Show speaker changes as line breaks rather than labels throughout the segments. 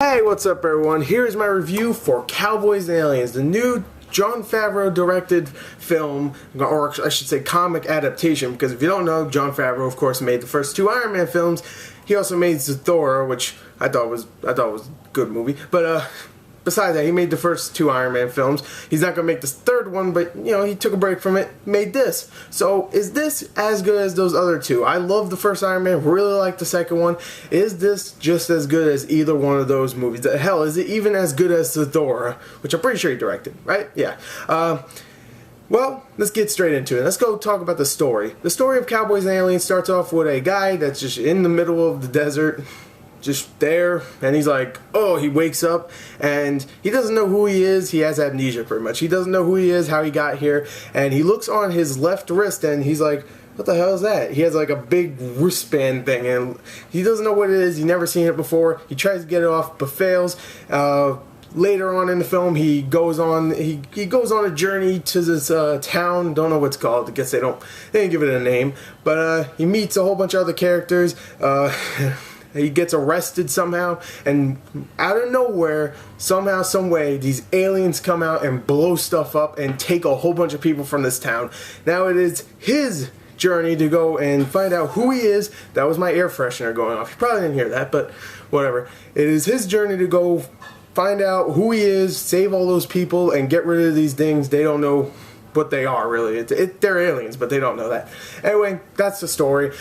Hey, what's up everyone? Here's my review for Cowboys and Aliens, the new Jon Favreau directed film, or I should say comic adaptation, because if you don't know, Jon Favreau of course made the first two Iron Man films. He also made Thor, which I thought was a good movie, but besides that, he made the first two Iron Man films. He's not going to make this third one, but, you know, he took a break from it, made this. So, is this as good as those other two? I love the first Iron Man, really like the second one. Is this just as good as either one of those movies? Hell, is it even as good as the Thor, which I'm pretty sure he directed, right? Yeah. Well, let's get straight into it. Let's go talk about the story. The story of Cowboys and Aliens starts off with a guy that's just in the middle of the desert, just there, and he's like, oh, he wakes up and he doesn't know who he is. He has amnesia pretty much. He doesn't know who he is, how he got here, and he looks on his left wrist and he's like, what the hell is that? He has like a big wristband thing and he doesn't know what it is. He's never seen it before. He tries to get it off but fails. Later on in the film, he goes on a journey to this town. Don't know what it's called. I guess they didn't give it a name, but he meets a whole bunch of other characters. He gets arrested somehow, and out of nowhere, somehow, some way, these aliens come out and blow stuff up and take a whole bunch of people from this town. Now it is his journey to go and find out who he is. That was my air freshener going off. You probably didn't hear that, but whatever. It is his journey to go find out who he is, save all those people, and get rid of these things. They don't know what they are, really. They're aliens, but they don't know that. Anyway, that's the story.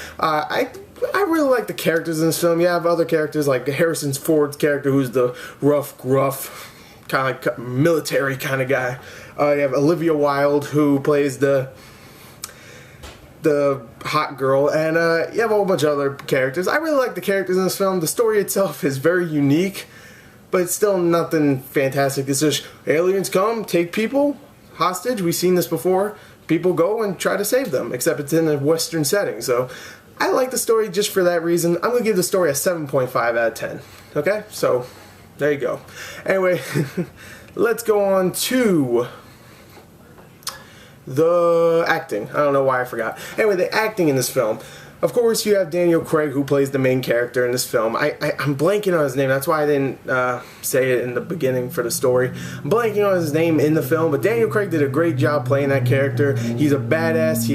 I really like the characters in this film. You have other characters like Harrison Ford's character, who's the rough, gruff, kind of like military kind of guy. You have Olivia Wilde, who plays the hot girl, and you have a whole bunch of other characters. I really like the characters in this film. The story itself is very unique, but it's still nothing fantastic. It's just aliens come, take people hostage. We've seen this before. People go and try to save them, except it's in a Western setting. So I like the story just for that reason. I'm going to give the story a 7.5 out of 10. Okay? So, there you go. Anyway, let's go on to the acting. I don't know why I forgot. Anyway, the acting in this film. Of course, you have Daniel Craig, who plays the main character in this film. I'm blanking on his name. That's why I didn't say it in the beginning for the story. I'm blanking on his name in the film, but Daniel Craig did a great job playing that character. He's a badass.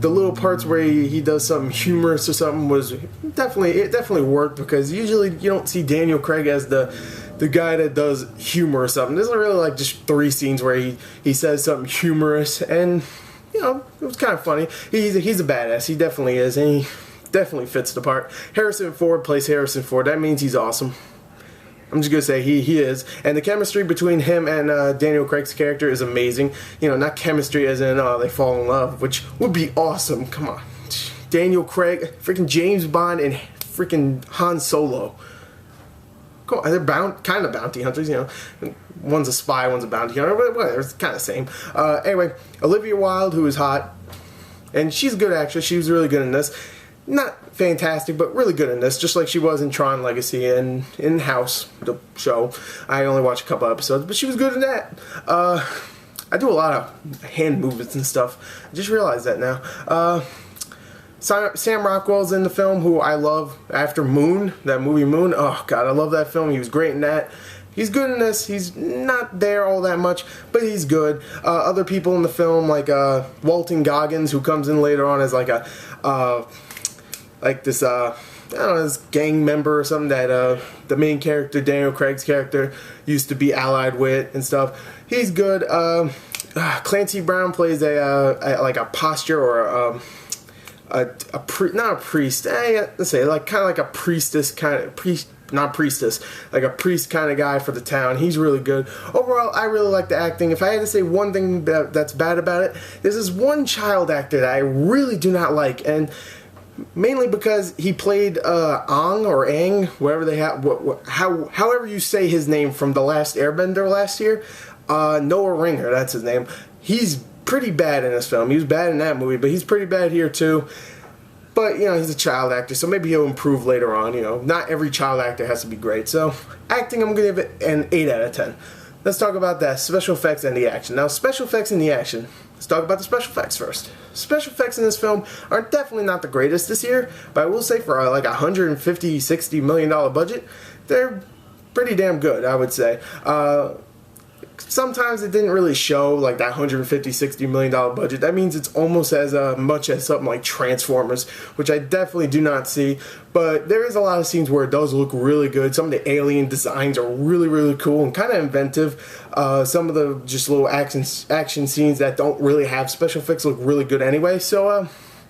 The little parts where he does something humorous or something it definitely worked, because usually you don't see Daniel Craig as the guy that does humor or something. There's really like just 3 scenes where he says something humorous, and you know, it was kind of funny. He's a badass. He definitely is, and he definitely fits the part. Harrison Ford plays Harrison Ford. That means he's awesome. I'm just gonna say he is. And the chemistry between him and Daniel Craig's character is amazing. You know, not chemistry as in they fall in love, which would be awesome. Come on, Daniel Craig, freaking James Bond, and freaking Han Solo. Cool. They're kind of bounty hunters, you know. One's a spy, one's a bounty hunter, but whatever, it's kind of the same. Anyway, Olivia Wilde, who is hot, and she's a good actress. She was really good in this. Not fantastic, but really good in this, just like she was in Tron Legacy and in House, the show. I only watched a couple episodes, but she was good in that. I do a lot of hand movements and stuff. I just realized that now. Sam Rockwell's in the film, who I love after Moon, that movie Moon. Oh, God, I love that film. He was great in that. He's good in this. He's not there all that much, but he's good. Other people in the film, like Walton Goggins, who comes in later on as like this I don't know, this gang member or something that the main character, Daniel Craig's character, used to be allied with and stuff. He's good. Clancy Brown plays a posture or not a priest. Let's say like kind of like a priestess kind of priest. Not priestess, like a priest kind of guy for the town. He's really good. Overall, I really like the acting. If I had to say one thing that's bad about it, there's this one child actor that I really do not like, and mainly because he played Aang or Aang, whatever they have, however you say his name from The Last Airbender last year. Noah Ringer, that's his name. He's pretty bad in this film. He was bad in that movie, but he's pretty bad here too. But, you know, he's a child actor, so maybe he'll improve later on, you know. Not every child actor has to be great. So, acting, I'm going to give it an 8 out of 10. Let's talk about that, special effects and the action. Now, special effects and the action. Let's talk about the special effects first. Special effects in this film are definitely not the greatest this year, but I will say for like $150, $60 million budget, they're pretty damn good, I would say. Sometimes it didn't really show like that $150–60 million budget. That means it's almost as much as something like Transformers, which I definitely do not see. But there is a lot of scenes where it does look really good. Some of the alien designs are really, really cool and kind of inventive. Some of the just little action scenes that don't really have special effects look really good anyway. So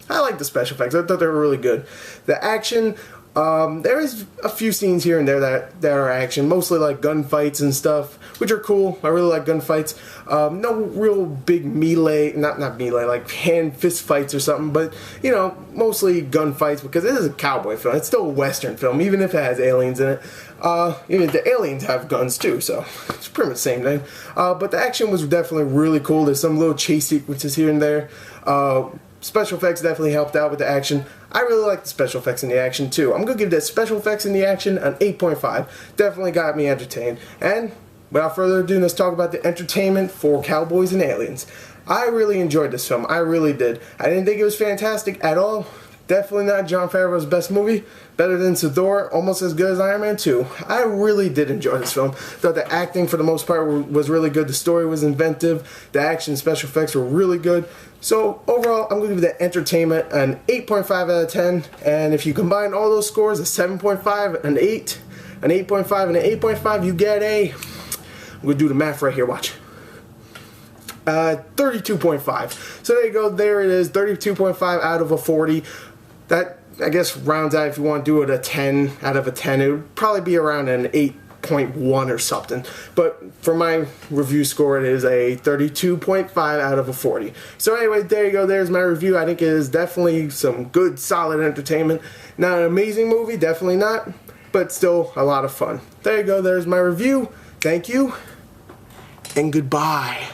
I like the special effects. I thought they were really good. The action. There is a few scenes here and there that are action, mostly like gunfights and stuff, which are cool. I really like gunfights. No real big melee, not melee, like hand fist fights or something, but you know, mostly gunfights because it is a cowboy film. It's still a Western film, even if it has aliens in it. Even the aliens have guns too, so it's pretty much the same thing. But the action was definitely really cool. There's some little chase sequences here and there. Special effects definitely helped out with the action. I really like the special effects in the action too. I'm going to give the special effects in the action an 8.5. Definitely got me entertained. And without further ado, let's talk about the entertainment for Cowboys and Aliens. I really enjoyed this film. I really did. I didn't think it was fantastic at all. Definitely not Jon Favreau's best movie. Better than Thor, almost as good as Iron Man 2. I really did enjoy this film. Thought the acting for the most part was really good. The story was inventive. The action special effects were really good. So overall, I'm going to give the entertainment an 8.5 out of 10. And if you combine all those scores, a 7.5, an 8, an 8.5, and an 8.5, you get a... I'm going to do the math right here, watch. 32.5. So there you go. There it is. 32.5 out of a 40. That, I guess, rounds out, if you want to do it, a 10 out of a 10. It would probably be around an 8.1 or something. But for my review score, it is a 32.5 out of a 40. So anyway, there you go. There's my review. I think it is definitely some good, solid entertainment. Not an amazing movie, definitely not, but still a lot of fun. There you go. There's my review. Thank you, and goodbye.